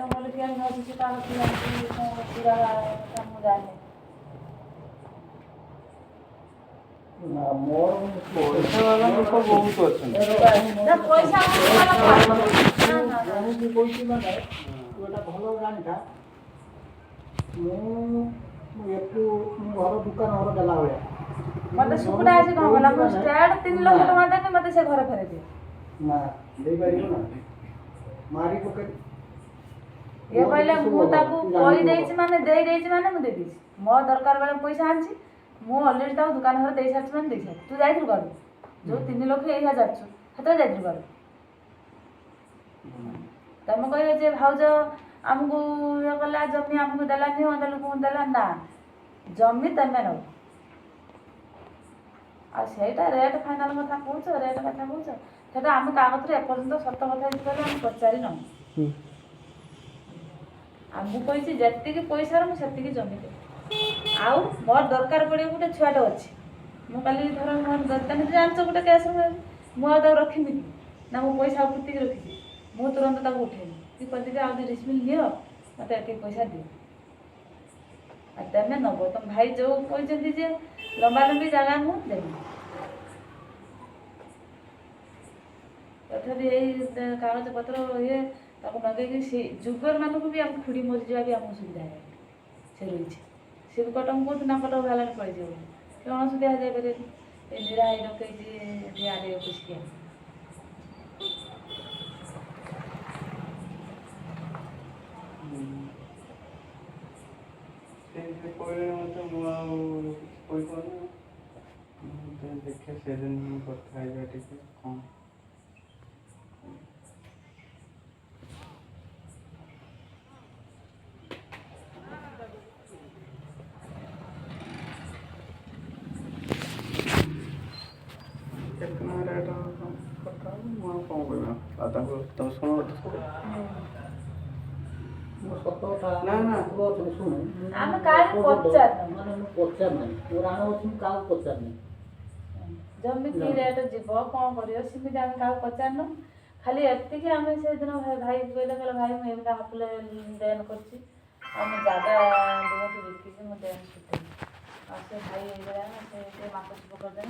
बोले कि मैं किसी का पूरा काम जाने पैसा वाला लोक बहुत अच्छा ना पैसा भल जानी था घर दुकान घर देला भाया मत सुकुटा आज कौन गला मो स्टार्ट 3 लाख टका देने मते से घर फेरे दे ना दे पारिबो ना मारी पके ये कहले मु ताकू कोई देछि माने दे देछि माने मु दे देछि मो दरकार बेले पैसा आनछि मु ऑलरेडी ताऊ दुकान घर दे सारछि माने दे सारछि तू जाइथिल कर जो 3 लाख एहा जाछु हतो जाइथिल कर तमे कहियो जे भाउज हमको ये कला जमी हमको देलानी ओंदा लोक देला ना जमी तमे न आ सेटा रेट फाइनल कथा कहूछ रेट कथा कहूछ सेटा हम कागज रे एपर्यंत सत कथा हिसाब हम पचारि न हमको कहिछि जत्ति के पैसा रे सेति के जमी दे आउ मोर दरकार पड़े गुटे छुआटा अछि मु काली धर मोर दरकार जानछ गुटे केस मु आ रखिमि ना मो पैसा पुति के रखिछि मु तुरंत ताको उठेनी कि कहती कि आउ रिस्मिल लियो मत एति पैसा दे आ तमे नबो तुम भाई जो कहते जे लंबा लंबी जगह मु देबी तथापि यही कागज पत्र ये ताको नगे कि से जुगर मानको भी हम खुडी मर जिया भी हम सुविधा है से रही से कटम को ना कटम वाला पड़ जाओ कौन सुविधा जाय करे ए निरा है रखे जे आले कुछ किया देखे से दिन कथा है कौन कितना रेट कथा कौन कहना तुम सुनो ना ना सुन हम काल पचार माने पचार नहीं पुराण अछि का पचार नहीं जमी की रेट जीव कौन करियो सिमिति हम का पचार न खाली एति कि हमें से दिन भाई कहले भाई मैं एटा हपले देन करछि हम जागा देव तो देखि कि मैं देन सुते आ से भाई एगरा से माको कर देन